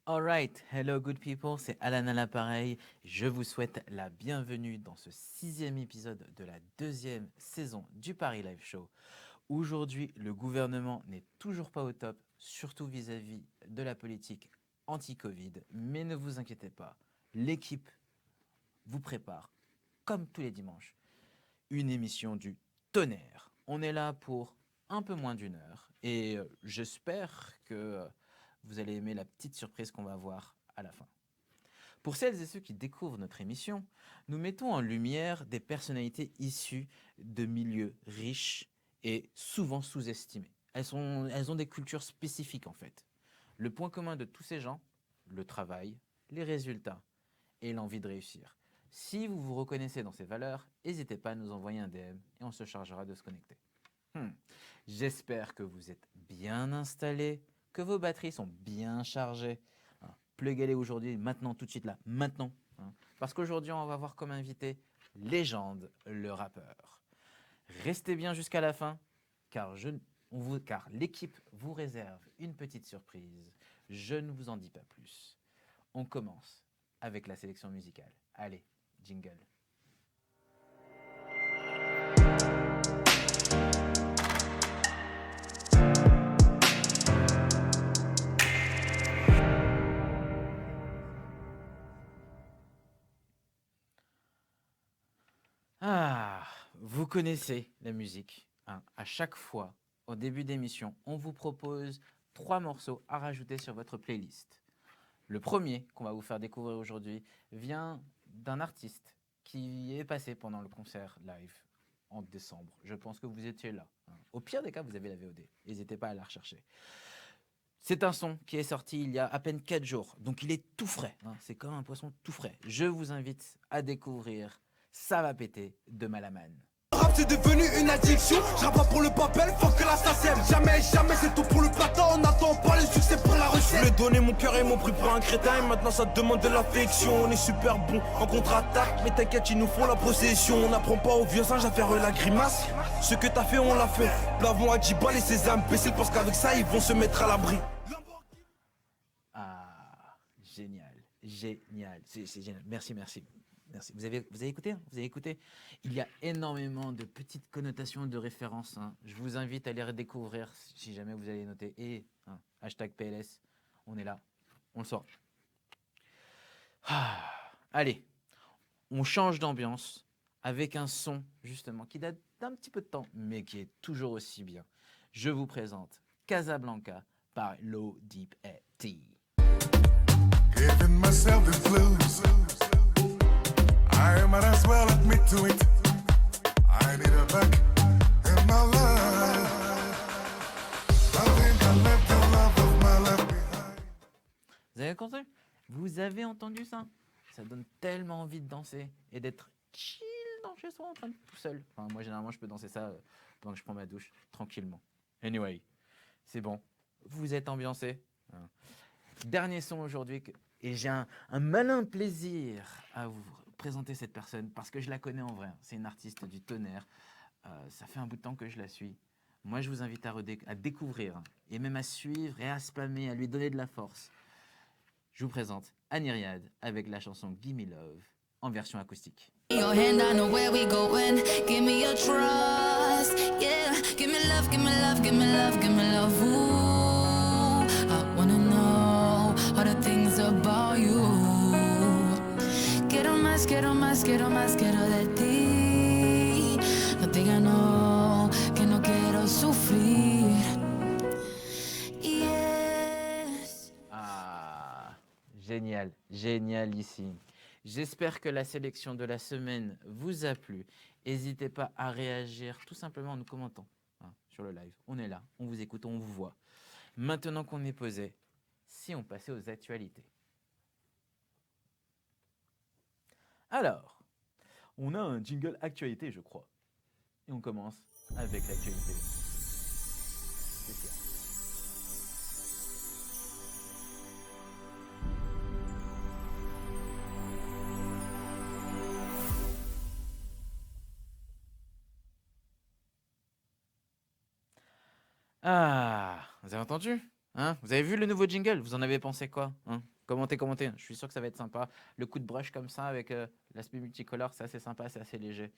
Alright, hello good people, c'est Alan à l'appareil. Je vous souhaite la bienvenue dans ce 6e épisode de la 2e saison du Paris Live Show. Aujourd'hui, le gouvernement n'est toujours pas au top, surtout vis-à-vis de la politique anti-Covid. Mais ne vous inquiétez pas, l'équipe vous prépare, comme tous les dimanches, une émission du tonnerre. On est là pour un peu moins d'une heure et j'espère que vous allez aimer la petite surprise qu'on va avoir à la fin. Pour celles et ceux qui découvrent notre émission, nous mettons en lumière des personnalités issues de milieux riches et souvent sous-estimés. Elles ont des cultures spécifiques en fait. Le point commun de tous ces gens, le travail, les résultats et l'envie de réussir. Si vous vous reconnaissez dans ces valeurs, n'hésitez pas à nous envoyer un DM et on se chargera de se connecter. J'espère que vous êtes bien installés, que vos batteries sont bien chargées. Pluguez-les aujourd'hui, maintenant, tout de suite là, maintenant. Parce qu'aujourd'hui, on va avoir comme invité Légende, le rappeur. Restez bien jusqu'à la fin, car l'équipe vous réserve une petite surprise. Je ne vous en dis pas plus. On commence avec la sélection musicale. Allez, jingle. Vous connaissez la musique. À chaque fois, au début d'émission, on vous propose 3 morceaux à rajouter sur votre playlist. Le premier qu'on va vous faire découvrir aujourd'hui vient d'un artiste qui est passé pendant le concert live en décembre. Je pense que vous étiez là. Au pire des cas, vous avez la VOD. N'hésitez pas à la rechercher. C'est un son qui est sorti il y a à peine 4 jours, donc il est tout frais. C'est comme un poisson tout frais. Je vous invite à découvrir Ça va péter de Malaman. Le rap c'est devenu une addiction, je rappe pas pour le papel, faut que la SACEM. Jamais, c'est tout pour le plateau, on n'attend pas le succès pour la recette. Je voulais donner mon cœur et mon prix pour un crétin, et maintenant ça demande de l'affection. On est super bon en contre-attaque, mais t'inquiète, ils nous font la possession. On n'apprend pas aux vieux singes à faire la grimace. Ce que t'as fait, on l'a fait. Plavons à 10 balles et ces imbéciles pensent qu'avec ça, ils vont se mettre à l'abri. Génial, c'est génial. Merci. Vous avez écouté. Il y a énormément de petites connotations de références. Je vous invite à les redécouvrir si jamais vous allez noter. Et hashtag PLS, on est là, on le sort. Allez, on change d'ambiance avec un son justement qui date d'un petit peu de temps, mais qui est toujours aussi bien. Je vous présente Casablanca par Low Deep T. Giving myself the blues. I might as well admit to it. I need a back in my life. I think I left the love of my life behind. Vous avez entendu ça? Ça donne tellement envie de danser et d'être chill dans chez soi en train de tout seul. Enfin, moi généralement je peux danser ça pendant que je prends ma douche tranquillement. Anyway, c'est bon. Vous êtes ambiancés. Dernier son aujourd'hui et j'ai un malin plaisir à vous présenter cette personne parce que je la connais en vrai. C'est une artiste du tonnerre. Ça fait un bout de temps que je la suis. Moi, je vous invite à découvrir et même à suivre et à spammer, à lui donner de la force. Je vous présente Annie Riad avec la chanson Gimme Love en version acoustique. Your hand, I know where we going. Give me your trust, yeah. Give me love, give me love, give me love, give me love. Ooh, I wanna know all the things about you. Quiero de ti. No te gano, que no quiero sufrir. Yes. Génialissime. J'espère que la sélection de la semaine vous a plu. N'hésitez pas à réagir tout simplement en nous commentant sur le live. On est là, on vous écoute, on vous voit. Maintenant qu'on est posé, si on passait aux actualités. Alors, on a un jingle actualité, je crois. Et on commence avec l'actualité spéciale. Vous avez entendu? Vous avez vu le nouveau jingle? Vous en avez pensé quoi? Commentez. Je suis sûr que ça va être sympa. Le coup de brush comme ça avec l'aspect multicolore, c'est assez sympa, c'est assez léger.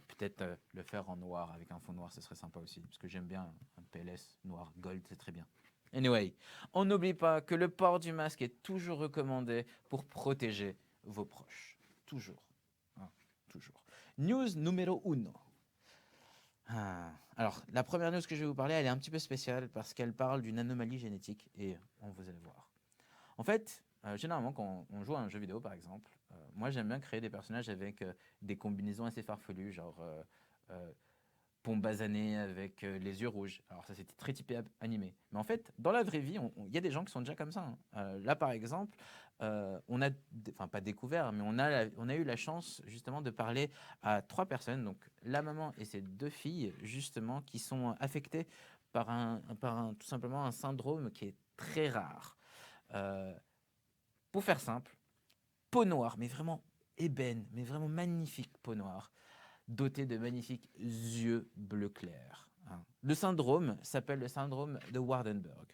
Peut-être le faire en noir avec un fond noir, ce serait sympa aussi. Parce que j'aime bien un PLS noir, gold, c'est très bien. Anyway, on n'oublie pas que le port du masque est toujours recommandé pour protéger vos proches. Toujours. Hein, toujours. News numéro 1. Alors, la première news que je vais vous parler, elle est un petit peu spéciale parce qu'elle parle d'une anomalie génétique et on vous allez voir. En fait, généralement, quand on joue à un jeu vidéo, par exemple, moi j'aime bien créer des personnages avec des combinaisons assez farfelues, genre Pont basané avec les yeux rouges. Alors ça c'était très typé animé. Mais en fait, dans la vraie vie, il y a des gens qui sont déjà comme ça. Là par exemple, on a, enfin pas découvert, mais on a eu la chance justement de parler à 3 personnes, donc la maman et ses 2 filles, justement, qui sont affectées par tout simplement un syndrome qui est très rare. Euh, pour faire simple, peau noire, mais vraiment ébène, mais vraiment magnifique peau noire, doté de magnifiques yeux bleu clair. Hein. Le syndrome s'appelle le syndrome de Waardenburg.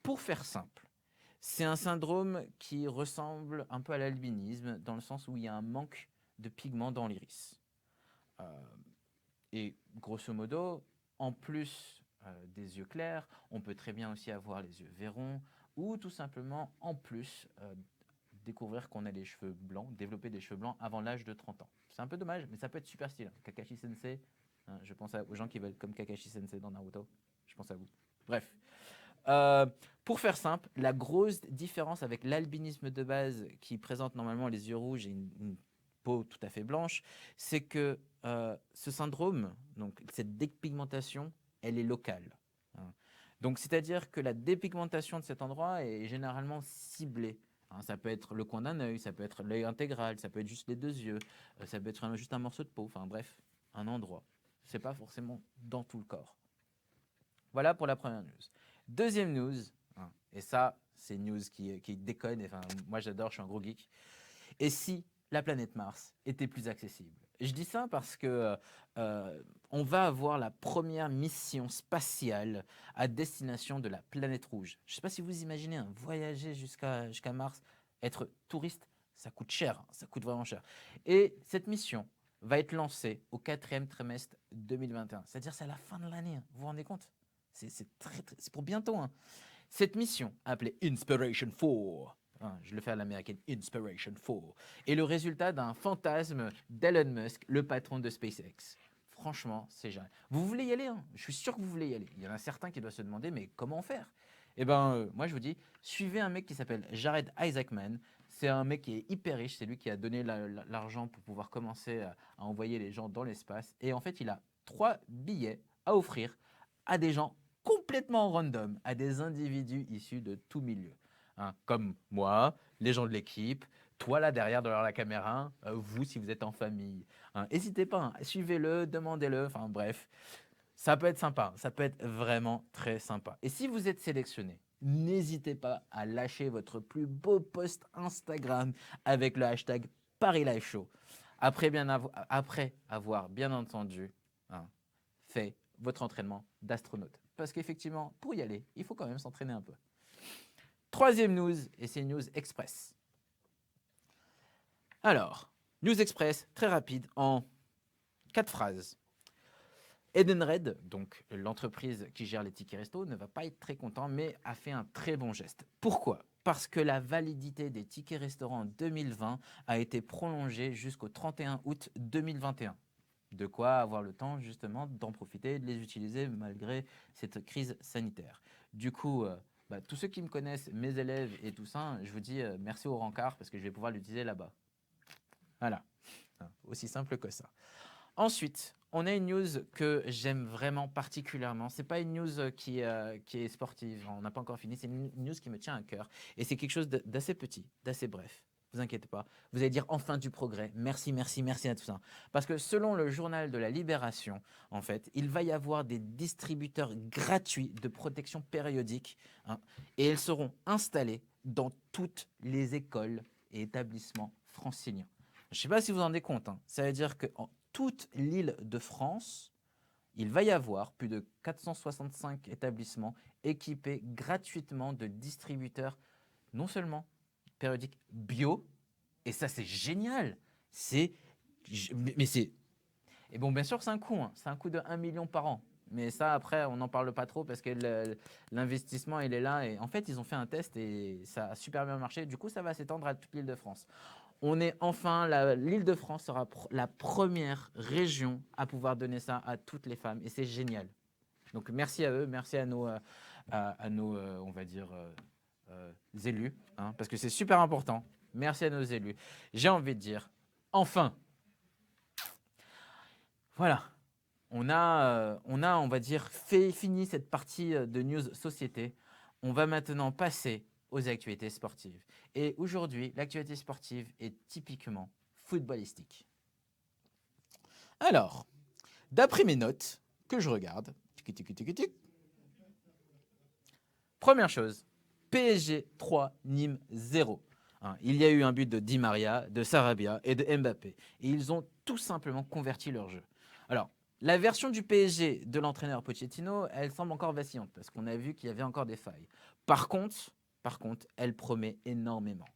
Pour faire simple, c'est un syndrome qui ressemble un peu à l'albinisme, dans le sens où il y a un manque de pigments dans l'iris. Et grosso modo, en plus des yeux clairs, on peut très bien aussi avoir les yeux verrons, ou tout simplement, en plus, découvrir qu'on a les cheveux blancs, développer des cheveux blancs avant l'âge de 30 ans. C'est un peu dommage, mais ça peut être super stylé. Kakashi Sensei, hein, je pense aux gens qui veulent comme Kakashi Sensei dans Naruto. Je pense à vous. Bref. Pour faire simple, la grosse différence avec l'albinisme de base qui présente normalement les yeux rouges et une peau tout à fait blanche, c'est que ce syndrome, donc cette dépigmentation, elle est locale. Hein. Donc c'est-à-dire que la dépigmentation de cet endroit est généralement ciblée. Hein, ça peut être le coin d'un œil, ça peut être l'œil intégral, ça peut être juste les 2 yeux, ça peut être juste un morceau de peau, enfin bref, un endroit. C'est pas forcément dans tout le corps. Voilà pour la première news. Deuxième news, hein, et ça, c'est une news qui déconne, enfin, moi j'adore, je suis un gros geek. Et si la planète Mars était plus accessible? Je dis ça parce que on va avoir la première mission spatiale à destination de la planète rouge. Je ne sais pas si vous imaginez, hein, voyager jusqu'à Mars, être touriste, ça coûte cher, hein, ça coûte vraiment cher. Et cette mission va être lancée au 4e trimestre 2021. C'est-à-dire c'est à la fin de l'année, hein, vous vous rendez compte? C'est pour bientôt. Hein. Cette mission, appelée Inspiration 4, hein, je le fais à l'américaine, Inspiration 4, est le résultat d'un fantasme d'Elon Musk, le patron de SpaceX. Franchement, c'est génial. Vous voulez y aller, hein? Je suis sûr que vous voulez y aller. Il y en a certains qui doivent se demander, mais comment faire? Eh bien, moi je vous dis, suivez un mec qui s'appelle Jared Isaacman. C'est un mec qui est hyper riche, c'est lui qui a donné l'argent pour pouvoir commencer à envoyer les gens dans l'espace. Et en fait, il a 3 billets à offrir à des gens complètement random, à des individus issus de tout milieu. Hein, comme moi, les gens de l'équipe, toi là derrière la caméra, vous si vous êtes en famille. Hein, n'hésitez pas, hein, suivez-le, demandez-le, enfin bref. Ça peut être sympa, ça peut être vraiment très sympa. Et si vous êtes sélectionné, n'hésitez pas à lâcher votre plus beau post Instagram avec le hashtag ParisLiveShow. Après avoir bien entendu fait votre entraînement d'astronaute. Parce qu'effectivement, pour y aller, il faut quand même s'entraîner un peu. Troisième news, et c'est une news express. Alors, news express, très rapide, en 4 phrases. Edenred, donc l'entreprise qui gère les tickets resto, ne va pas être très content, mais a fait un très bon geste. Pourquoi? Parce que la validité des tickets restaurants 2020 a été prolongée jusqu'au 31 août 2021. De quoi avoir le temps justement d'en profiter et de les utiliser malgré cette crise sanitaire. Du coup, tous ceux qui me connaissent, mes élèves et tout ça, je vous dis merci au rencard parce que je vais pouvoir l'utiliser là-bas. Voilà, aussi simple que ça. Ensuite, on a une news que j'aime vraiment particulièrement. C'est pas une news qui est sportive, on n'a pas encore fini, c'est une news qui me tient à cœur. Et c'est quelque chose d'assez petit, d'assez bref. Vous inquiétez pas, vous allez dire enfin du progrès. Merci, merci, merci à tout ça. Parce que selon le journal de la Libération, en fait, il va y avoir des distributeurs gratuits de protection périodique, hein, et ils seront installés dans toutes les écoles et établissements franciliens. Je ne sais pas si vous en rendez compte, hein. Ça veut dire qu'en toute l'île de France, il va y avoir plus de 465 établissements équipés gratuitement de distributeurs, non seulement périodique bio. Et ça, c'est génial. Mais c'est... Et bon, bien sûr, c'est un coût. Hein. C'est un coût de 1 million par an. Mais ça, après, on n'en parle pas trop parce que l'investissement, il est là. Et en fait, ils ont fait un test et ça a super bien marché. Du coup, ça va s'étendre à toute l'Île-de-France. On est enfin, l'Île-de-France sera la première région à pouvoir donner ça à toutes les femmes. Et c'est génial. Donc, merci à eux. Merci à nos, on va dire, élus. Hein, parce que c'est super important. Merci à nos élus. J'ai envie de dire, enfin, voilà. On a, on va dire, fini cette partie de news société. On va maintenant passer aux actualités sportives. Et aujourd'hui, l'actualité sportive est typiquement footballistique. Alors, d'après mes notes que je regarde, première chose, PSG 3, Nîmes 0. Hein, il y a eu un but de Di Maria, de Sarabia et de Mbappé. Et ils ont tout simplement converti leur jeu. Alors, la version du PSG de l'entraîneur Pochettino, elle semble encore vacillante parce qu'on a vu qu'il y avait encore des failles. Par contre, elle promet énormément.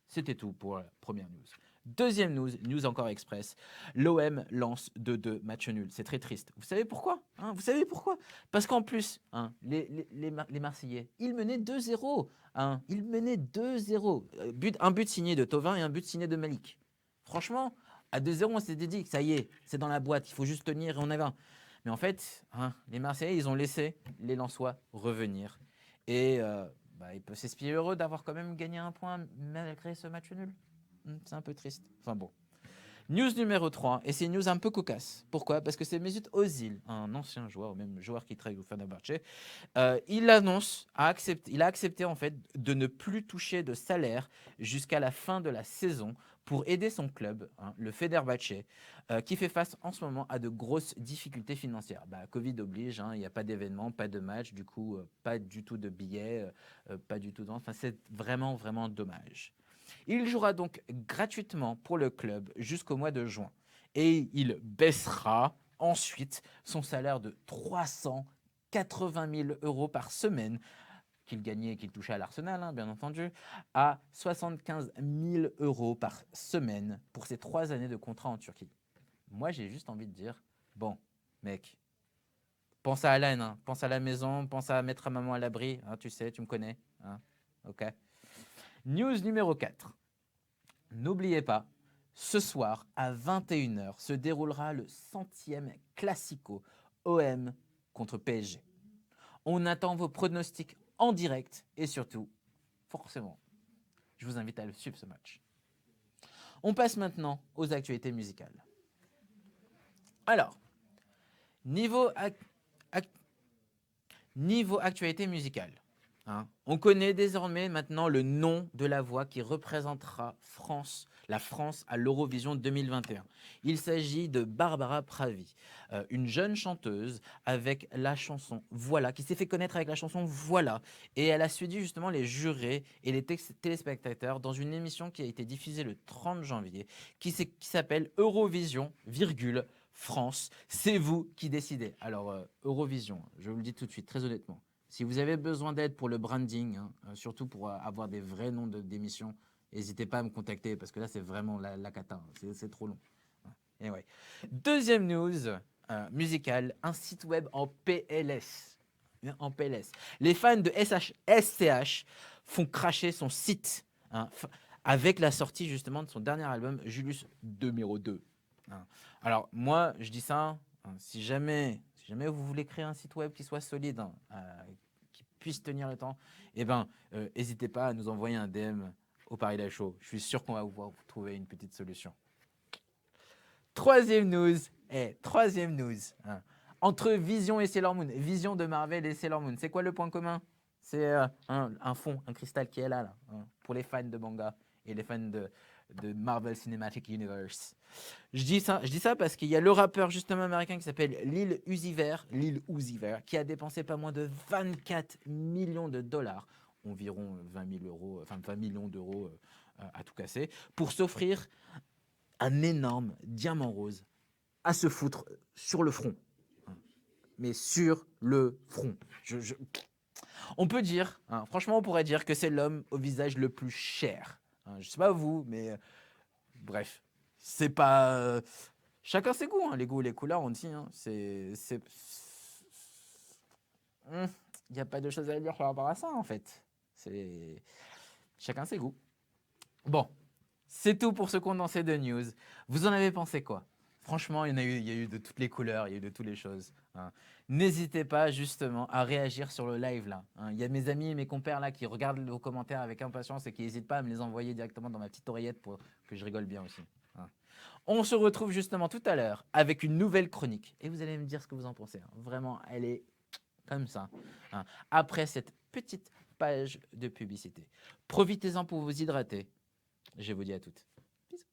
C'était tout pour la première news. Deuxième news encore express. L'OM lance 2-2 match nul. C'est très triste. Vous savez pourquoi hein? Vous savez pourquoi? Parce qu'en plus, hein, les Marseillais, ils menaient 2-0. Hein, ils menaient 2-0. Un but signé de Thauvin et un but signé de Malik. Franchement, à 2-0, on s'était dit que ça y est, c'est dans la boîte, il faut juste tenir et on y va. Mais en fait, hein, les Marseillais, ils ont laissé les Lensois revenir. Et ils peuvent s'espérer heureux d'avoir quand même gagné un point malgré ce match nul. C'est un peu triste. Enfin bon. News numéro 3, et c'est une news un peu cocasse. Pourquoi? Parce que c'est Mesut Özil, un ancien joueur, même joueur qui travaille au Fenerbahçe. Il a accepté en fait de ne plus toucher de salaire jusqu'à la fin de la saison pour aider son club, hein, le Fenerbahçe, qui fait face en ce moment à de grosses difficultés financières. Covid oblige, hein, il n'y a pas d'événements, pas de match, du coup, pas du tout de billets, pas du tout de... Enfin, c'est vraiment, vraiment dommage. Il jouera donc gratuitement pour le club jusqu'au mois de juin. Et il baissera ensuite son salaire de 380 000 € par semaine, qu'il gagnait et qu'il touchait à l'Arsenal, hein, bien entendu, à 75 000 € par semaine pour ses 3 années de contrat en Turquie. Moi, j'ai juste envie de dire, bon, mec, pense à Alan, hein, pense à la maison, pense à mettre maman à l'abri, hein, tu sais, tu me connais, hein, ok. News numéro 4. N'oubliez pas, ce soir à 21h se déroulera le 100e Classico OM contre PSG. On attend vos pronostics en direct et surtout, forcément, je vous invite à le suivre ce match. On passe maintenant aux actualités musicales. Alors, niveau actualité musicale. Hein. On connaît désormais maintenant le nom de la voix qui représentera la France à l'Eurovision 2021. Il s'agit de Barbara Pravi, une jeune chanteuse avec la chanson Voilà, qui s'est fait connaître avec la chanson Voilà. Et elle a suivi justement les jurés et les téléspectateurs dans une émission qui a été diffusée le 30 janvier, qui s'appelle Eurovision, France. C'est vous qui décidez. Alors, Eurovision, je vous le dis tout de suite, très honnêtement. Si vous avez besoin d'aide pour le branding, hein, surtout pour avoir des vrais noms d'émissions, n'hésitez pas à me contacter parce que là, c'est vraiment la cata. Hein, c'est trop long. Anyway. Deuxième news musicale, un site web en PLS. En PLS. Les fans de SCH font cracher son site hein, avec la sortie justement de son dernier album, Julius numéro 2. Hein. Alors, moi, je dis ça, hein, si jamais vous voulez créer un site web qui soit solide, hein, qui puisse tenir le temps, n'hésitez pas à nous envoyer un DM au Paris Live Show. Je suis sûr qu'on va pouvoir vous trouver une petite solution. Troisième news. Hein. Entre Vision et Sailor Moon, Vision de Marvel et Sailor Moon, c'est quoi le point commun? C'est un fond, un cristal qui est là hein, pour les fans de manga et les fans de Marvel Cinematic Universe. Je dis ça parce qu'il y a le rappeur justement américain qui s'appelle Lil Uzi Vert, qui a dépensé pas moins de 24 millions de dollars, environ 20 millions d'euros à tout casser, pour s'offrir un énorme diamant rose à se foutre sur le front. Mais sur le front. On peut dire, franchement, on pourrait dire que c'est l'homme au visage le plus cher. Je sais pas vous, mais bref, c'est pas. Chacun ses goûts, les goûts et les couleurs, on dit. Il n'y a pas de choses à dire par rapport à ça, en fait. C'est chacun ses goûts. Bon, c'est tout pour ce condensé de news. Vous en avez pensé quoi? Franchement, il y a eu de toutes les couleurs, il y a eu de toutes les choses. N'hésitez pas justement à réagir sur le live là. Il y a mes amis et mes compères là qui regardent vos commentaires avec impatience et qui n'hésitent pas à me les envoyer directement dans ma petite oreillette pour que je rigole bien aussi. On se retrouve justement tout à l'heure avec une nouvelle chronique et vous allez me dire ce que vous en pensez. Vraiment, elle est comme ça. Après cette petite page de publicité. Profitez-en pour vous hydrater. Je vous dis à toutes. Bisous.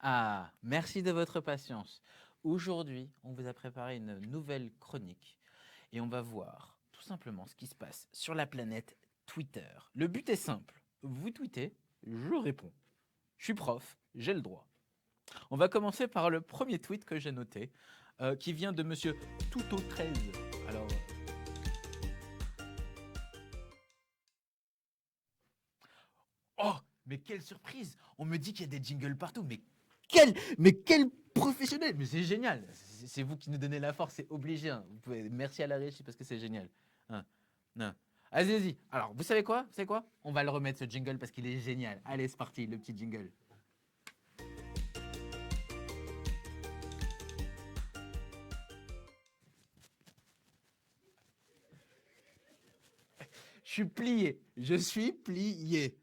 Ah, merci de votre patience. Aujourd'hui, on vous a préparé une nouvelle chronique et on va voir tout simplement ce qui se passe sur la planète Twitter. Le but est simple. Vous tweetez, je réponds. Je suis prof, j'ai le droit. On va commencer par le premier tweet que j'ai noté, qui vient de monsieur Touto13. Alors. Oh, mais quelle surprise! On me dit qu'il y a des jingles partout, mais quel professionnel! Mais c'est génial! C'est vous qui nous donnez la force, c'est obligé. Vous pouvez, merci à la régie parce que c'est génial. Non. Allez-y. Alors, vous savez quoi? On va le remettre ce jingle parce qu'il est génial. Allez, c'est parti, le petit jingle. Je suis plié.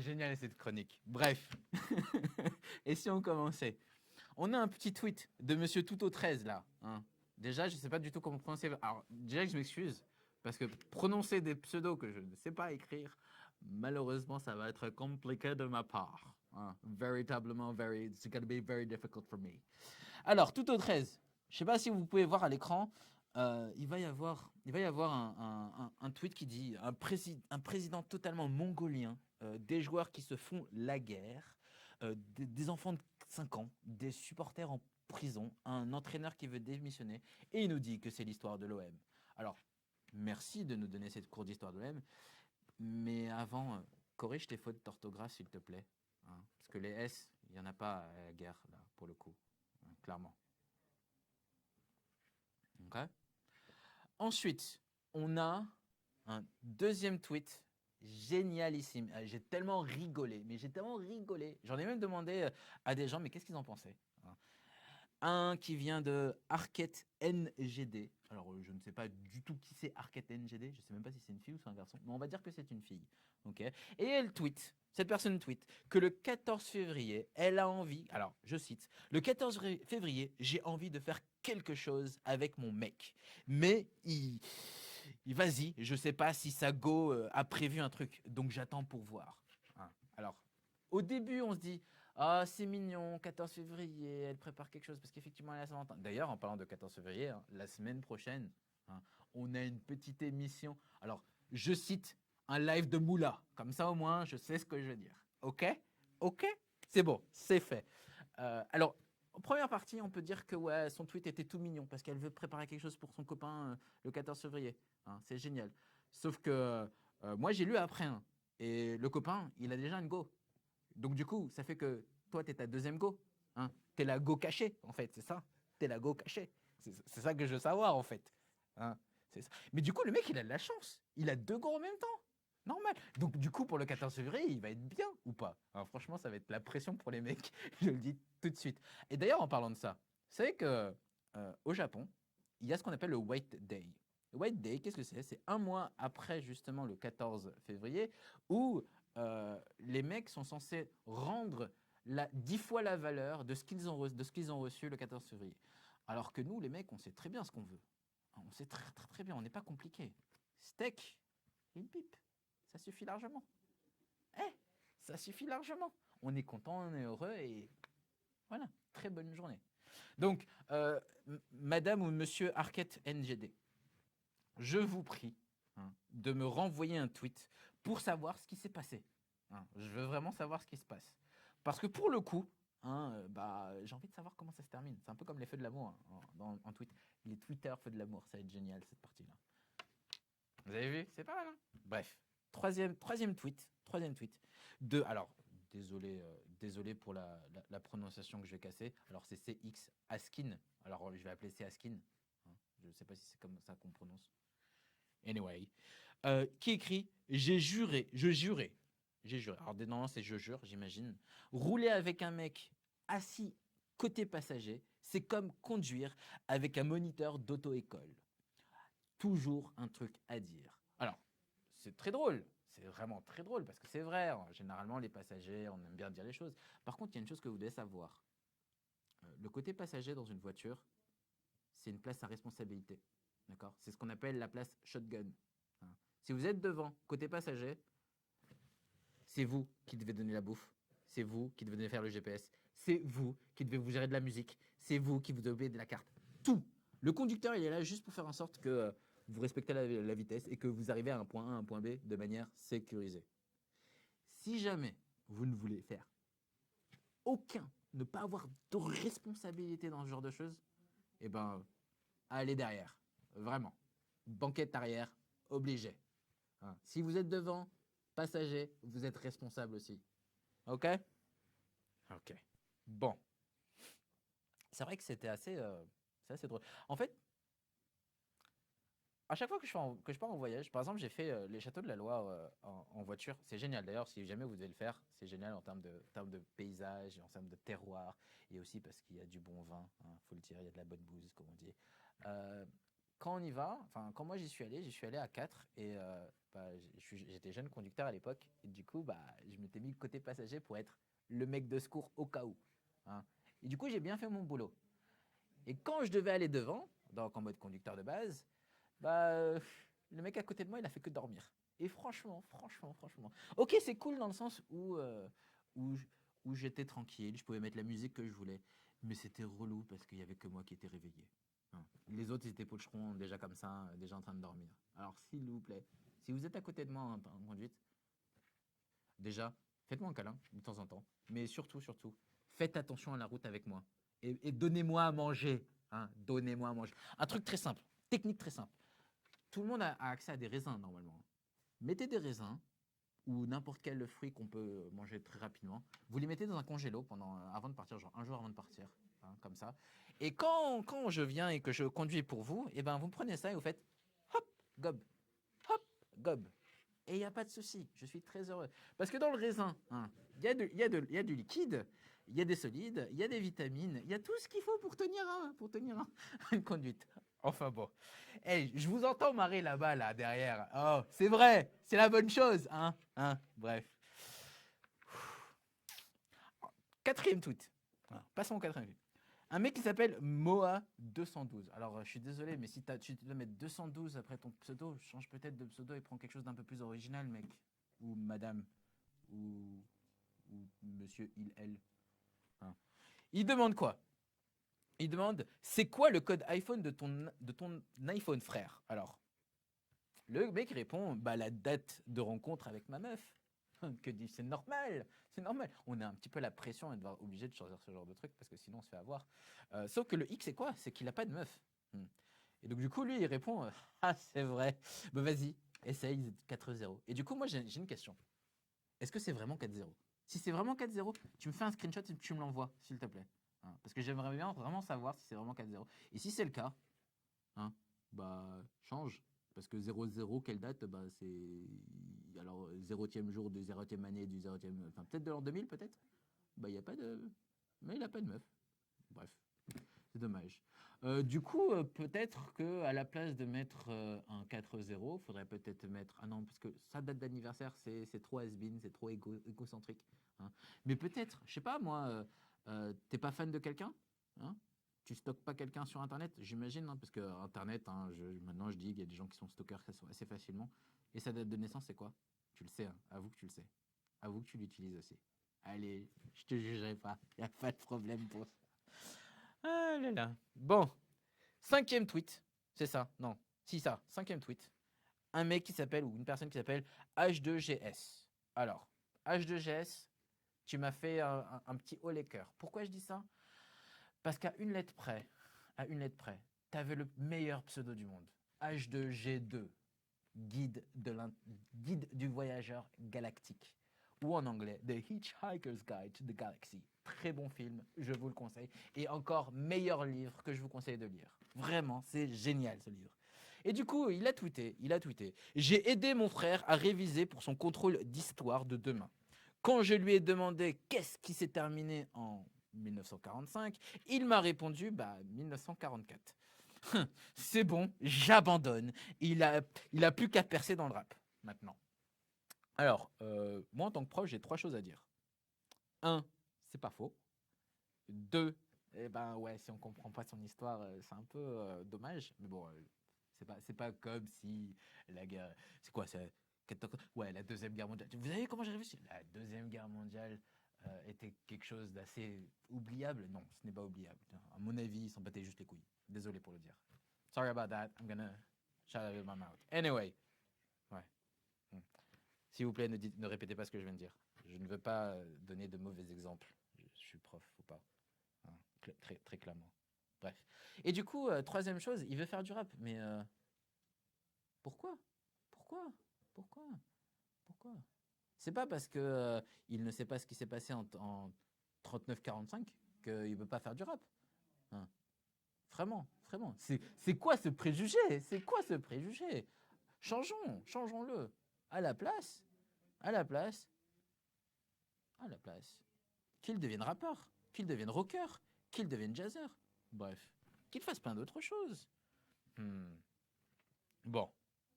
Génial cette chronique. Bref. Et si on commençait? On a un petit tweet de monsieur Touto13 là. Déjà, je ne sais pas du tout comment prononcer. Alors, déjà que je m'excuse, parce que prononcer des pseudos que je ne sais pas écrire, malheureusement, ça va être compliqué de ma part. Véritablement, it's going to be very difficult for me. Alors, Touto13, je ne sais pas si vous pouvez voir à l'écran, il va y avoir un tweet qui dit un président totalement mongolien, des joueurs qui se font la guerre, des enfants de 5 ans, des supporters en prison, un entraîneur qui veut démissionner, et il nous dit que c'est l'histoire de l'OM. Alors, merci de nous donner cette cours d'histoire de l'OM, mais avant, corrige tes fautes d'orthographe s'il te plaît, parce que les S, il n'y en a pas à la guerre, là, pour le coup, clairement. Ok. Ensuite, on a un deuxième tweet génialissime. J'ai tellement rigolé, J'en ai même demandé à des gens, mais qu'est-ce qu'ils en pensaient? Un qui vient de Arquette NGD. Alors, je ne sais pas du tout qui c'est Arquette NGD. Je ne sais même pas si c'est une fille ou c'est un garçon, mais on va dire que c'est une fille. Okay. Et elle tweet, cette personne tweet, que le 14 février, elle a envie, alors je cite, le 14 février, j'ai envie de faire quelque chose avec mon mec. Mais vas-y, je sais pas si sa go a prévu un truc, donc j'attends pour voir. Alors, au début, on se dit, ah, c'est mignon, 14 février, elle prépare quelque chose, parce qu'effectivement, elle a Saint-Valentin. D'ailleurs, en parlant de 14 février, la semaine prochaine, on a une petite émission. Alors, je cite un live de Moula. Comme ça, au moins, je sais ce que je veux dire. Ok? Ok, c'est bon, c'est fait. Alors, en première partie, on peut dire que ouais, son tweet était tout mignon parce qu'elle veut préparer quelque chose pour son copain le 14 février. Hein, c'est génial. Sauf que moi, j'ai lu après un. Et le copain, il a déjà une go. Donc du coup, ça fait que toi, t'es ta deuxième go. Hein. T'es la go cachée, en fait, c'est ça. T'es la go cachée. C'est ça que je veux savoir, en fait. Hein, c'est ça. Mais du coup, le mec, il a de la chance. Il a 2 go en même temps. Normal. Donc du coup, pour le 14 février, il va être bien ou pas? Alors, franchement, ça va être la pression pour les mecs. Je le dis tout de suite. Et d'ailleurs, en parlant de ça, vous savez que au Japon, il y a ce qu'on appelle le White Day. Le White Day, qu'est-ce que c'est? C'est un mois après justement le 14 février où les mecs sont censés rendre 10 fois la valeur de ce qu'ils ont reçu le 14 février. Alors que nous, les mecs, on sait très bien ce qu'on veut. On sait très très très bien, on n'est pas compliqué. Steak, une pipe, ça suffit largement. Ça suffit largement. On est content, on est heureux et voilà, très bonne journée. Donc, madame ou monsieur Arquette NGD, je vous prie de me renvoyer un tweet pour savoir ce qui s'est passé. Je veux vraiment savoir ce qui se passe. Parce que pour le coup, j'ai envie de savoir comment ça se termine. C'est un peu comme les feux de l'amour en tweet. Les Twitter feux de l'amour, ça va être génial cette partie-là. Vous avez vu? C'est pas mal, hein? Bref, troisième tweet. Alors, désolé pour la prononciation que je vais casser. Alors, c'est CX Askin. Alors, je vais appeler C Askin. Je ne sais pas si c'est comme ça qu'on prononce. Anyway. Qui écrit « je jurais. Alors, non, c'est « je jure », j'imagine. Rouler avec un mec assis côté passager, c'est comme conduire avec un moniteur d'auto-école. Toujours un truc à dire. Alors, c'est très drôle. C'est vraiment très drôle parce que c'est vrai. Généralement, les passagers, on aime bien dire les choses. Par contre, il y a une chose que vous devez savoir. Le côté passager dans une voiture, c'est une place à responsabilité. D'accord? C'est ce qu'on appelle la place shotgun. Si vous êtes devant, côté passager, c'est vous qui devez donner la bouffe. C'est vous qui devez faire le GPS. C'est vous qui devez vous gérer de la musique. C'est vous qui vous devez de la carte. Tout. Le conducteur, il est là juste pour faire en sorte que vous respectez la vitesse et que vous arrivez à un point A, à un point B de manière sécurisée. Si jamais vous ne voulez faire ne pas avoir de responsabilité dans ce genre de choses, eh ben, allez derrière. Vraiment. Banquette arrière, obligé. Si vous êtes devant, passager, vous êtes responsable aussi. Ok? Ok. Bon. C'est vrai que c'est assez drôle. En fait, à chaque fois que je pars en voyage, par exemple, j'ai fait les châteaux de la Loire en voiture. C'est génial. D'ailleurs, si jamais vous devez le faire, c'est génial en termes de paysage, en termes de terroir, et aussi parce qu'il y a du bon vin. Faut le dire, il y a de la bonne bouse, comme on dit. Quand on y va, quand moi j'y suis allé à 4 et j'étais jeune conducteur à l'époque. Et du coup, je m'étais mis côté passager pour être le mec de secours au cas où. Et du coup, j'ai bien fait mon boulot. Et quand je devais aller devant, donc en mode conducteur de base, le mec à côté de moi, il a fait que dormir. Et franchement. Ok, c'est cool dans le sens où j'étais tranquille, je pouvais mettre la musique que je voulais, mais c'était relou parce qu'il y avait que moi qui étais réveillé. Les autres, ils étaient pocherons, déjà comme ça, déjà en train de dormir. Alors, s'il vous plaît, si vous êtes à côté de moi en conduite, déjà, faites-moi un câlin de temps en temps, mais surtout, faites attention à la route avec moi. Et donnez-moi à manger. Donnez-moi à manger. Un truc très simple, technique très simple. Tout le monde a accès à des raisins normalement. Mettez des raisins ou n'importe quel fruit qu'on peut manger très rapidement. Vous les mettez dans un congélo avant de partir, genre un jour avant de partir, comme ça. Et quand je viens et que je conduis pour vous, vous me prenez ça et vous faites hop, gob, hop, gob. Et il n'y a pas de souci, je suis très heureux. Parce que dans le raisin, il y a du liquide, il y a des solides, il y a des vitamines, il y a tout ce qu'il faut pour tenir une conduite. Enfin bon. Je vous entends marrer là-bas, là, derrière. Oh, c'est vrai, c'est la bonne chose. Bref. 4e tweet. Passons au 4e tweet. Un mec qui s'appelle Moa212. Alors, je suis désolé, mais si tu dois mettre 212 après ton pseudo, change peut-être de pseudo et prends quelque chose d'un peu plus original, mec. Ou madame. Ou monsieur, elle. Il demande quoi? Il demande, c'est quoi le code iPhone de ton iPhone, frère? Alors, le mec répond, la date de rencontre avec ma meuf. Que dis-je? C'est normal, c'est normal. On a un petit peu la pression et devoir obligé de choisir ce genre de truc parce que sinon on se fait avoir. Sauf que le hic, c'est quoi? C'est qu'il a pas de meuf. Et donc du coup, lui, il répond ah, c'est vrai. Bah vas-y, essaye 4-0. Et du coup, moi, j'ai une question. Est-ce que c'est vraiment 4-0? Si c'est vraiment 4-0, tu me fais un screenshot et tu me l'envoies, s'il te plaît. Hein, parce que j'aimerais bien vraiment savoir si c'est vraiment 4-0. Et si c'est le cas, hein, bah change. Parce que 0-0, quelle date? Bah c'est. Alors, 0e jour du 0e année, du 0e. Enfin, peut-être de l'an 2000, peut-être? Bah, il n'y a pas de. Mais il n'a pas de meuf. Bref, c'est dommage. Du coup, peut-être qu'à la place de mettre un 4-0, il faudrait peut-être mettre. Ah non, parce que sa date d'anniversaire, c'est trop has-been, c'est trop égocentrique. Hein. Mais peut-être, je sais pas, moi, t'es pas fan de quelqu'un? Hein, tu stockes pas quelqu'un sur Internet, j'imagine, hein, parce que Internet, hein, maintenant je dis qu'il y a des gens qui sont stalkers assez facilement. Et sa date de naissance, c'est quoi? Tu le sais, hein, avoue que tu le sais. Avoue que tu l'utilises aussi. Allez, je te jugerai pas, il n'y a pas de problème pour ça. Ah là là. Bon, 5e tweet, c'est ça, non, si ça, 5e tweet. Un mec qui s'appelle, ou une personne qui s'appelle H2GS. Alors, H2GS, tu m'as fait un petit haut les cœurs. Pourquoi je dis ça? Parce qu'à une lettre près, tu avais le meilleur pseudo du monde. H2G2, guide du voyageur galactique. Ou en anglais, The Hitchhiker's Guide to the Galaxy. Très bon film, je vous le conseille. Et encore meilleur livre que je vous conseille de lire. Vraiment, c'est génial ce livre. Et du coup, il a tweeté. J'ai aidé mon frère à réviser pour son contrôle d'histoire de demain. Quand je lui ai demandé qu'est-ce qui s'est terminé en 1945, il m'a répondu 1944. C'est bon, j'abandonne. Il a plus qu'à percer dans le rap maintenant. Alors, moi en tant que prof, j'ai 3 choses à dire. 1, c'est pas faux. 2, eh ben ouais, si on comprend pas son histoire, c'est un peu dommage. Mais bon, c'est pas comme si la guerre, c'est quoi, c'est ouais, la Deuxième Guerre mondiale. Vous savez comment j'ai réussi? La Deuxième Guerre mondiale était quelque chose d'assez oubliable. Non, ce n'est pas oubliable. À mon avis, ils s'en battaient juste les couilles. Désolé pour le dire. Sorry about that. I'm gonna shut out of my mouth. Anyway. Ouais. S'il vous plaît, ne répétez pas ce que je viens de dire. Je ne veux pas donner de mauvais exemples. Je suis prof, faut pas. Hein, très, très clairement. Bref. Et du coup, 3e chose, il veut faire du rap. Mais pourquoi? C'est pas parce que il ne sait pas ce qui s'est passé en 39-45 qu'il ne veut pas faire du rap. Hein. Vraiment. C'est quoi ce préjugé? Changeons-le. À la place, qu'il devienne rappeur, qu'il devienne rocker, qu'il devienne jazzer. Bref, qu'il fasse plein d'autres choses. Bon,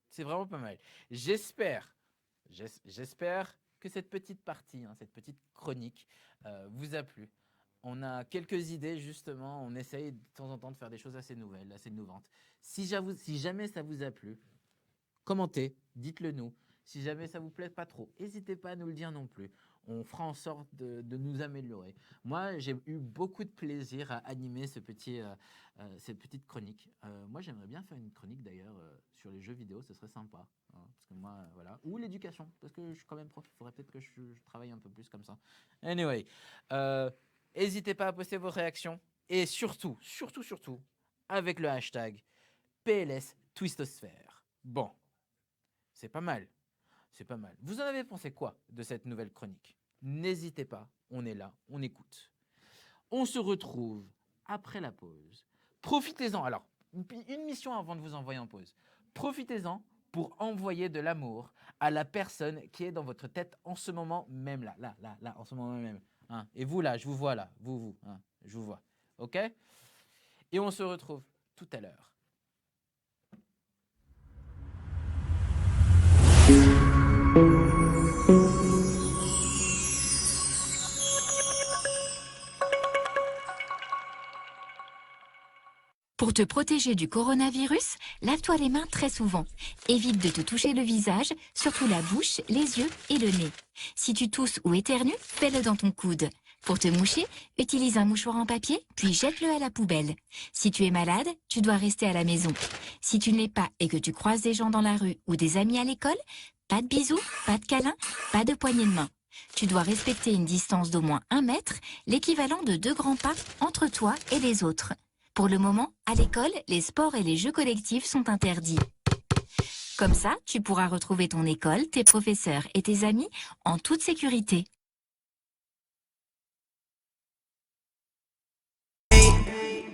c'est vraiment pas mal. J'espère que cette petite partie, cette petite chronique vous a plu. On a quelques idées, justement. On essaye de temps en temps de faire des choses assez nouvelles, assez innovantes. Si jamais ça vous a plu, commentez, dites-le nous. Si jamais ça vous plaît pas trop, n'hésitez pas à nous le dire non plus. On fera en sorte de nous améliorer. Moi, j'ai eu beaucoup de plaisir à animer cette petite chronique. Moi, j'aimerais bien faire une chronique d'ailleurs sur les jeux vidéo, ce serait sympa. Hein, parce que moi, voilà. Ou l'éducation, parce que je suis quand même prof. Il faudrait peut-être que je travaille un peu plus comme ça. Anyway, n'hésitez pas à poster vos réactions. Et surtout, avec le hashtag PLS Twistosphère. Bon, c'est pas mal. Vous en avez pensé quoi de cette nouvelle chronique? N'hésitez pas, on est là, on écoute. On se retrouve après la pause. Profitez-en. Alors, une mission avant de vous envoyer en pause. Profitez-en pour envoyer de l'amour à la personne qui est dans votre tête en ce moment même là, en ce moment même. Hein. Et vous là, je vous vois là, vous, hein, je vous vois. Ok? Et on se retrouve tout à l'heure. Pour te protéger du coronavirus, lave-toi les mains très souvent. Évite de te toucher le visage, surtout la bouche, les yeux et le nez. Si tu tousses ou éternues, fais-le dans ton coude. Pour te moucher, utilise un mouchoir en papier, puis jette-le à la poubelle. Si tu es malade, tu dois rester à la maison. Si tu ne l'es pas et que tu croises des gens dans la rue ou des amis à l'école, Pas de bisous, pas de câlins, pas de poignée de main. Tu dois respecter une distance d'au moins 1 mètre, l'équivalent de 2 grands pas entre toi et les autres. Pour le moment, à l'école, les sports et les jeux collectifs sont interdits. Comme ça, tu pourras retrouver ton école, tes professeurs et tes amis en toute sécurité.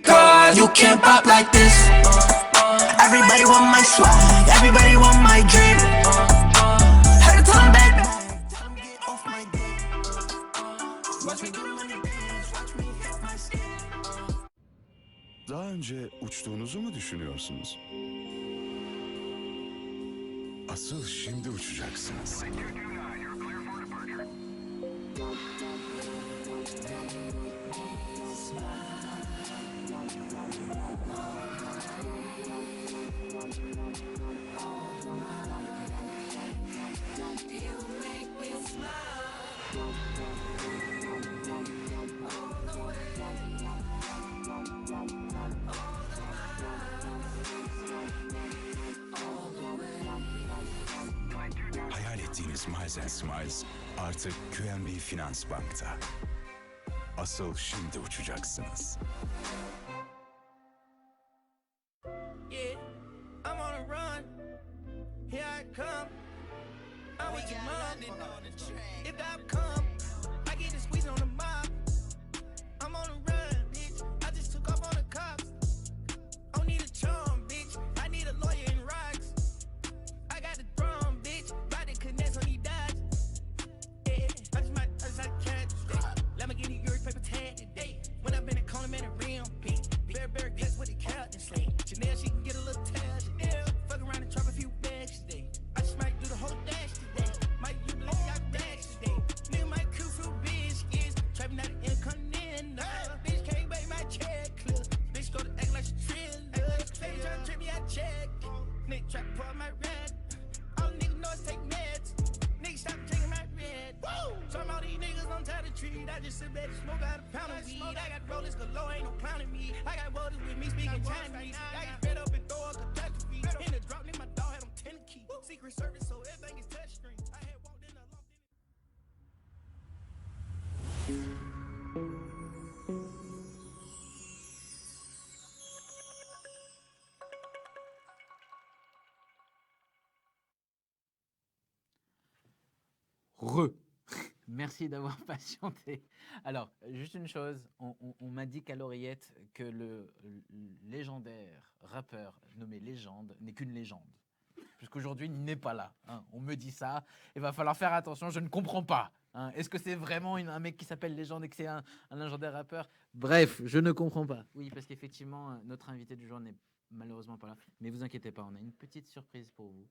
God, you can't pop like this. Everybody want my swag, everybody want my drip. Had to tell 'em back, tell 'em get off my dick. Watch me get money, bitch, watch me hit my stick. Daha önce uçtuğunuzu mu düşünüyorsunuz? Asıl şimdi uçacaksınız. Hayal ettiğiniz Miles and Smiles artık QNB Finans Bank'ta. Asıl şimdi uçacaksınız. Yeah, I'm on a run. Here I come. I'm with your mom. If I come, I get the squeeze on the mob. I'm on a run, bitch. I just took off on the cops. I don't need a charm, bitch. I need a lawyer in rocks. I got the drum, bitch. Body connects on these dots. Yeah, I just catch. Lamborghini, yours, paper tag today. When I've been a corner, man, a rim, bitch. Bear, guess what the captain say? Chanel, she can get a little tail. Chanel, fuck around and drop a few bags today. I just might do the whole dash today. Might you believe I dash today? Nigga might crew through biscuits. Trapping out the Incontinental. Bitch can't wait my check clear. Bitch go to act like she trillin'. Baby tryna trip me, I check. Nigga try to pull my red. All niggas know it's take meds. Niggas stop taking my red. Woo! Some all these niggas on top of the tree. I just sit back and smoke out a pound of weed. I got rollers galore, ain't no clowning me. I got voters with me speaking Chinese. I get fed up and throw a catastrophe. In the drop, nigga, my dog had them 10 key. Secret service, so everything is touchscreen. I had walked in a loft in. Merci d'avoir patienté. Alors, juste une chose, on m'a dit qu'à l'oreillette que le légendaire rappeur nommé Légende n'est qu'une légende. Puisqu'aujourd'hui, il n'est pas là. Hein. On me dit ça, il va falloir faire attention, je ne comprends pas. Hein. Est-ce que c'est vraiment un mec qui s'appelle Légende et que c'est un légendaire rappeur? Bref, je ne comprends pas. Oui, parce qu'effectivement, notre invité du jour n'est malheureusement pas là. Mais vous inquiétez pas, on a une petite surprise pour vous.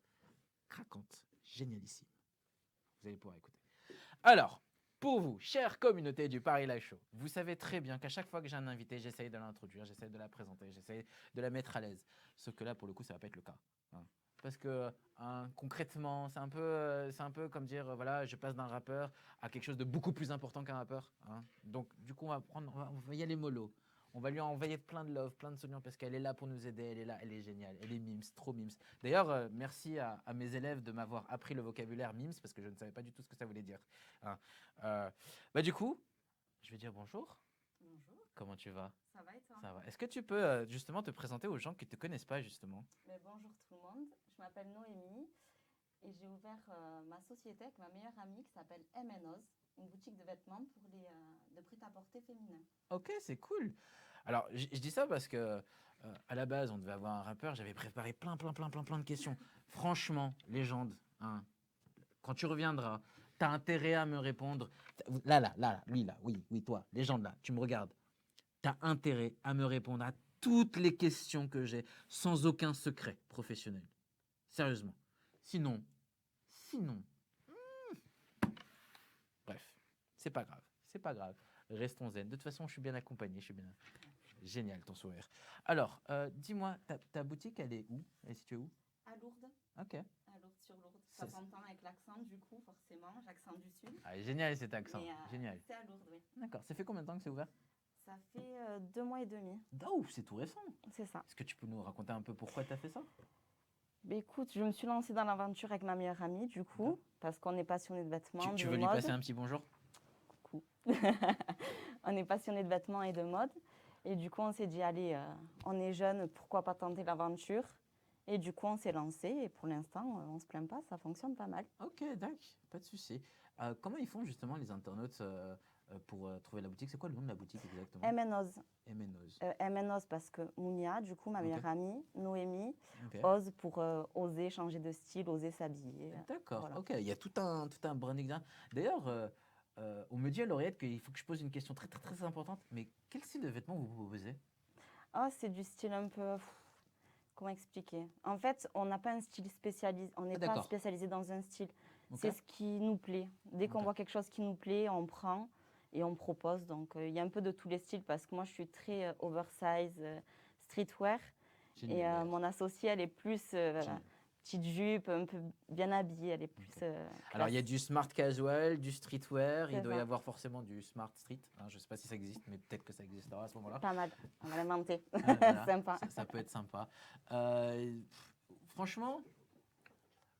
Craquante, génialissime. Vous allez pouvoir écouter. Alors, pour vous, chère communauté du Paris Live Show, vous savez très bien qu'à chaque fois que j'ai un invité, j'essaye de l'introduire, j'essaye de la présenter, j'essaye de la mettre à l'aise. Sauf que là, pour le coup, ça va pas être le cas. Hein. Parce que concrètement, c'est un peu comme dire, voilà, je passe d'un rappeur à quelque chose de beaucoup plus important qu'un rappeur. Hein. Donc, du coup, on va y aller mollo. On va lui envoyer plein de love, plein de souvenirs parce qu'elle est là pour nous aider, elle est là, elle est géniale, elle est mimes, trop mimes. D'ailleurs, merci à mes élèves de m'avoir appris le vocabulaire mimes parce que je ne savais pas du tout ce que ça voulait dire. Hein. Du coup, je vais dire bonjour. Bonjour, Comment tu vas? ça va et toi? Ça va. Est-ce que tu peux justement te présenter aux gens qui ne te connaissent pas justement? Mais bonjour tout le monde, je m'appelle Noémie et j'ai ouvert ma société avec ma meilleure amie qui s'appelle MNOz, une boutique de vêtements pour de prêt-à-porter féminin. Ok, c'est cool. Alors, je dis ça parce que à la base, on devait avoir un rappeur. J'avais préparé plein de questions. Franchement, légende, hein, quand tu reviendras, t'as intérêt à me répondre. Là, lui, là, oui, toi, légende, là, tu me regardes. T'as intérêt à me répondre à toutes les questions que j'ai sans aucun secret professionnel. Sérieusement. Sinon, bref, c'est pas grave. Restons zen. De toute façon, je suis bien accompagné, Génial ton sourire. Alors, dis-moi, ta boutique, elle est où? Elle est située où? À Lourdes. Ok. À Lourdes sur Lourdes. Ça s'entend avec l'accent du coup, forcément, l'accent du sud. Ah, génial cet accent, Mais, génial. C'est à Lourdes, oui. D'accord, ça fait combien de temps que c'est ouvert? Ça fait 2 mois et demi. Oh, c'est tout récent. C'est ça. Est-ce que tu peux nous raconter un peu pourquoi tu as fait ça? Ben, écoute, je me suis lancée dans l'aventure avec ma meilleure amie, du coup, D'accord. parce qu'on est passionné de vêtements, Tu de veux lui mode. passer un petit bonjour? Coucou. On est passionné de vêtements et de mode. Et du coup, on s'est dit, allez, on est jeunes, pourquoi pas tenter l'aventure? Et du coup, on s'est lancé. Et pour l'instant, on ne se plaint pas, ça fonctionne pas mal. Ok, d'accord, pas de souci. Comment ils font justement les internautes pour trouver la boutique? C'est quoi le nom de la boutique exactement? MNOZ. MNOZ. MNOZ parce que Mounia, du coup, ma Ok. meilleure amie, Noémie, Ok. ose pour oser changer de style, oser s'habiller. D'accord, Voilà. ok. Il y a tout un branding derrière. D'ailleurs, on me dit à l'oreillette qu'il faut que je pose une question très très très importante. Mais quel style de vêtements vous proposez? Ah, c'est du style un peu. Comment expliquer? En fait, on n'a pas un style spécialisé, on n'est pas d'accord. spécialisé dans un style. Ok. C'est ce qui nous plaît. Dès qu'on Ok. voit quelque chose qui nous plaît, on prend et on propose. Donc, il y a un peu de tous les styles parce que moi, je suis très oversize, streetwear. Génial, Et d'ailleurs. mon associée, elle est plus Génial. petite jupe, un peu bien habillée. Elle est plus. Ok. Alors, il y a classe. du smart casual, du streetwear. Il C'est doit y ça. avoir forcément du smart street. Hein, je ne sais pas si ça existe, mais peut-être que ça existera à ce moment-là. Pas mal. On va l'inventer. Voilà, Sympa. ça peut être sympa. Franchement,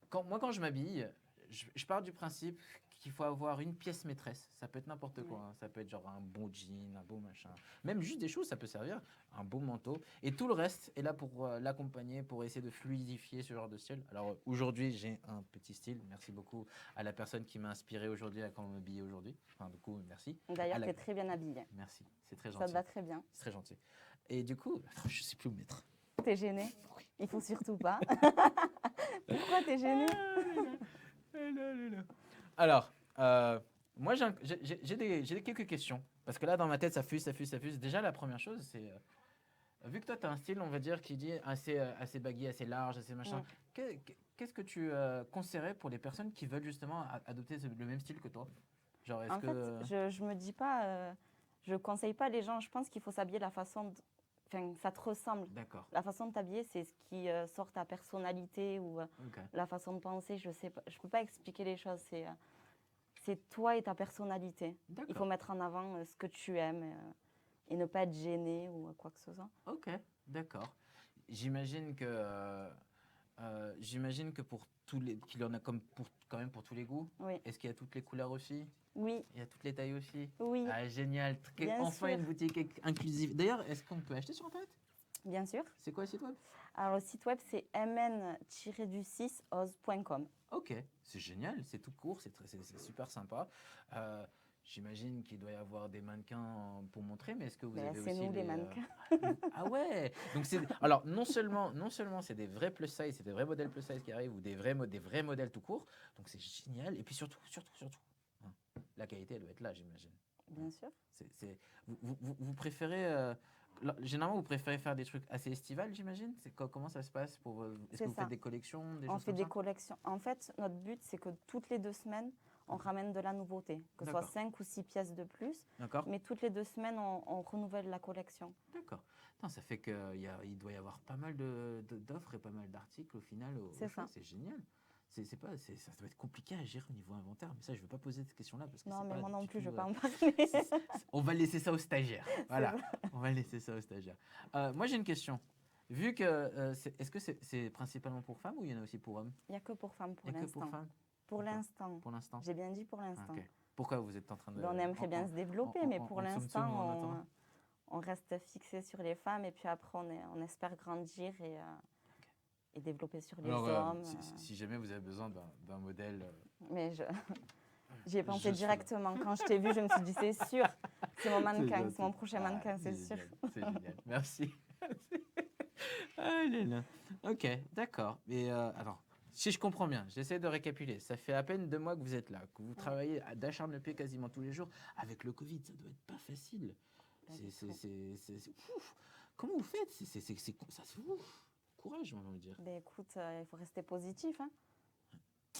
quand je m'habille, je pars du principe qu'il faut avoir une pièce maîtresse. Ça peut être n'importe quoi. Hein. Ça peut être genre un bon jean, un beau machin. Même juste des choses, ça peut servir. Un beau manteau. Et tout le reste est là pour l'accompagner, pour essayer de fluidifier ce genre de style. Alors aujourd'hui, j'ai un petit style. Merci beaucoup à la personne qui m'a inspiré aujourd'hui à comment m'habiller aujourd'hui. Enfin, du coup, merci. D'ailleurs, À la- tu es très bien habillée. Merci, c'est très Ça gentil. te va très bien. C'est très gentil. Et du coup, je sais plus où mettre. T'es gêné? Il faut surtout pas. Pourquoi t'es gêné? Alors, moi, j'ai quelques questions. Parce que là, dans ma tête, ça fuse, ça fuse, ça fuse. Déjà, la première chose, c'est... vu que toi, tu as un style, on va dire, qui dit assez baggy, assez large, assez machin, qu'est-ce que tu conseillerais pour les personnes qui veulent justement adopter le même style que toi? Genre, est-ce En que... fait, je me dis pas, je conseille pas les gens. Je pense qu'il faut s'habiller la façon, enfin, ça te ressemble. D'accord. La façon de t'habiller, c'est ce qui sort ta personnalité ou Ok. la façon de penser. Je sais pas, je peux pas expliquer les choses. C'est toi et ta personnalité. Il faut D'accord. mettre en avant ce que tu aimes et ne pas être gêné ou quoi que ce soit. Ok, d'accord. J'imagine que pour tous les, qu'il y en a comme pour, quand même pour tous les goûts. Oui, Est-ce qu'il y a toutes les couleurs aussi? oui, Il y a toutes les tailles aussi? oui, Ah, génial. Bien Enfin sûr. une boutique inclusive. D'ailleurs, est-ce qu'on peut acheter sur Internet? bien sûr. C'est quoi le site web? Alors, le site web, c'est mn-du6oz.com. Ok, c'est génial, c'est tout court, c'est super sympa. J'imagine qu'il doit y avoir des mannequins pour montrer, mais est-ce que vous Ben, avez c'est aussi nous, les mannequins. Ah ouais. Donc alors non seulement c'est des vrais plus size, c'est des vrais modèles plus size qui arrivent ou des vrais modèles tout court. Donc c'est génial. Et puis surtout, hein, la qualité elle doit être là, j'imagine. Bien sûr. Vous préférez généralement vous préférez faire des trucs assez estivales, j'imagine. Comment ça se passe pour est-ce C'est que vous ça. faites des collections, des On choses fait comme des ça? collections. En fait, notre but, c'est que toutes les 2 semaines, on ramène de la nouveauté, que ce soit D'accord. 5 ou 6 pièces de plus. D'accord. Mais toutes les 2 semaines, on renouvelle la collection. D'accord. Putain, ça fait qu'il doit y avoir pas mal d'offres et pas mal d'articles au final. C'est ça. C'est génial. Ça doit être compliqué à gérer au niveau inventaire. Mais ça, je ne veux pas poser cette question-là parce que Non, c'est mais pas moi non du plus, je tout, ne vais pas en parler. on va laisser ça aux stagiaires. Voilà. On va laisser ça aux stagiaires. Moi, j'ai une question. Vu que est-ce que c'est principalement pour femmes ou il y en a aussi pour hommes? Il n'y a que pour femmes pour Il y a que pour l'instant. femmes Pour D'accord. l'instant. pour l'instant. J'ai bien dit pour l'instant. Ok. Pourquoi vous êtes en train de... Ben, on aimerait bien se développer, mais pour en tsum tsum, l'instant, en attendant on reste fixé sur les femmes et puis après, on espère grandir et développer sur les Alors, hommes. si jamais vous avez besoin d'un modèle... Mais j'y ai pensé Je suis là. directement. Quand je t'ai vu, je me suis dit, c'est sûr, c'est mon mannequin, gentil. c'est mon prochain Ah, mannequin, c'est sûr. génial, c'est génial. Merci. Ah, il est là. Ok, d'accord. Mais alors, si je comprends bien, j'essaie de récapituler. Ça fait à peine 2 mois que vous êtes là, que vous travaillez d'acharne-pied quasiment tous les jours. Avec le Covid, ça doit être pas facile. Pas du tout. Ouf. Comment vous faites? Ouf. Courage, j'ai envie de dire. Ben, écoute, il faut rester positif. Hein.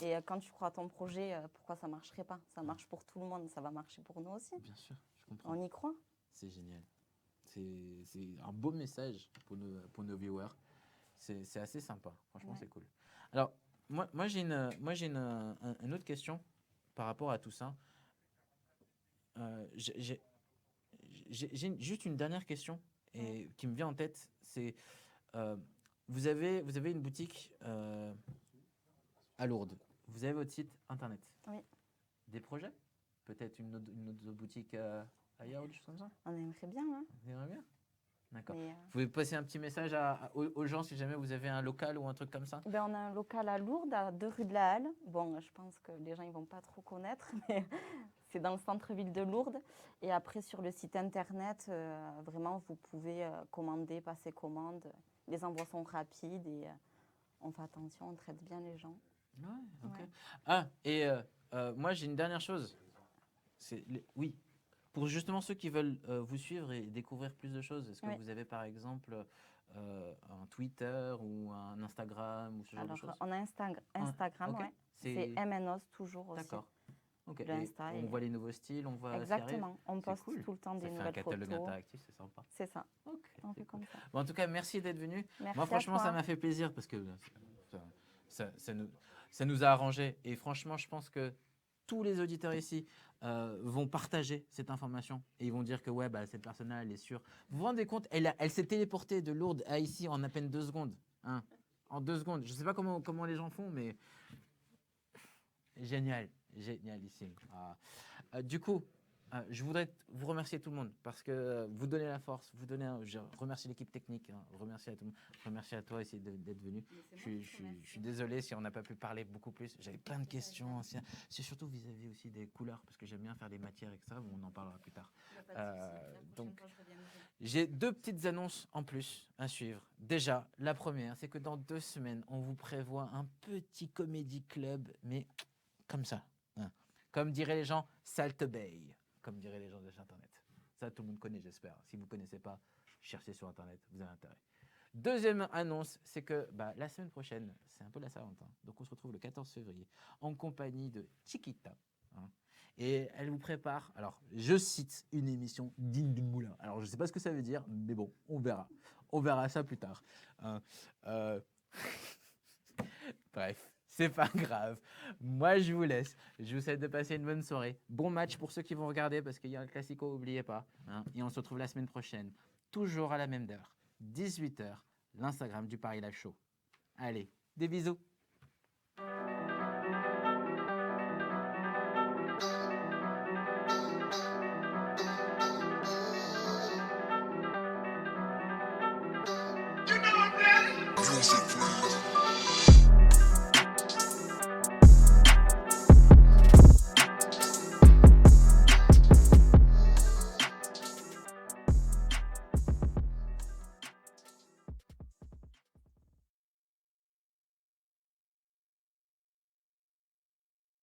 Et quand tu crois à ton projet, pourquoi ça ne marcherait pas? Ça marche pour tout le monde, ça va marcher pour nous aussi. Bien sûr, je comprends. On y croit. C'est génial. C'est un beau message pour nos viewers. C'est assez sympa. Franchement, Ouais. c'est cool. Alors, moi j'ai une autre question par rapport à tout ça. J'ai juste une dernière question qui me vient en tête. C'est vous avez une boutique à Lourdes. Vous avez votre site internet. Oui. Des projets? Peut-être une autre boutique ailleurs ou des choses comme ça? On aimerait bien, hein. Vous aimeriez bien? D'accord. Mais, Vous pouvez passer un petit message aux gens si jamais vous avez un local ou un truc comme ça? ben, on a un local à Lourdes, à 2 rue de la Halle. Bon, je pense que les gens ils vont pas trop connaître, mais c'est dans le centre-ville de Lourdes. Et après, sur le site internet, vraiment, vous pouvez commander, passer commande. Les envois sont rapides et on fait attention, on traite bien les gens. Ouais, ok. Ouais. Ah, et moi j'ai une dernière chose. Oui, pour justement ceux qui veulent vous suivre et découvrir plus de choses, est-ce que Oui. vous avez par exemple un Twitter ou un Instagram ou ce genre de Alors, choses? on a Instagram, ok. ouais. C'est MNOS toujours aussi. D'accord. Ok. Le Et Insta on et- voit les nouveaux styles, on voit ce qui arrive. Exactement. On C'est poste cool. tout le temps Ça des fait un nouvelles catalogue photos. interactif, c'est sympa. C'est ça. Ok. On c'est fait cool. comme ça. Bon, en tout cas, merci d'être venu. Merci Moi, à franchement, ça toi. m'a fait plaisir parce que ça nous a arrangé. Et franchement, je pense que tous les auditeurs ici vont partager cette information et ils vont dire que ouais, bah, cette personne-là, elle est sûre. Vous vous rendez compte, elle s'est téléportée de Lourdes à ici en à peine 2 secondes. Hein, en 2 secondes. Je ne sais pas comment les gens font, mais génial, génialissime. Du coup, je voudrais vous remercier tout le monde parce que vous donnez la force, je remercie l'équipe technique, hein, remercie à tout le monde, remercie à toi aussi d'être venu. Je suis désolé si on n'a pas pu parler beaucoup plus. J'avais plein de questions. C'est surtout vis-à-vis aussi des couleurs parce que j'aime bien faire des matières avec ça, mais on en parlera plus tard. Donc, j'ai 2 petites annonces en plus à suivre. Déjà, la première, c'est que dans 2 semaines, on vous prévoit un petit comédie club, mais comme ça. Hein. Comme diraient les gens, Salt Bay, comme diraient les gens de Internet. Ça, tout le monde connaît, j'espère. Si vous ne connaissez pas, cherchez sur Internet, vous avez intérêt. Deuxième annonce, c'est que la semaine prochaine, c'est un peu la Saint-Valentin. Donc, on se retrouve le 14 février en compagnie de Chiquita. Hein. Et elle vous prépare, alors je cite une émission digne d'une moulin. Alors je ne sais pas ce que ça veut dire, mais bon, on verra. On verra ça plus tard. Bref, c'est pas grave. Moi je vous laisse. Je vous souhaite de passer une bonne soirée. Bon match pour ceux qui vont regarder parce qu'il y a un classico, n'oubliez pas. Hein. Et on se retrouve la semaine prochaine, toujours à la même heure, 18h, l'Instagram du Paris Live Show. Allez, des bisous. Music,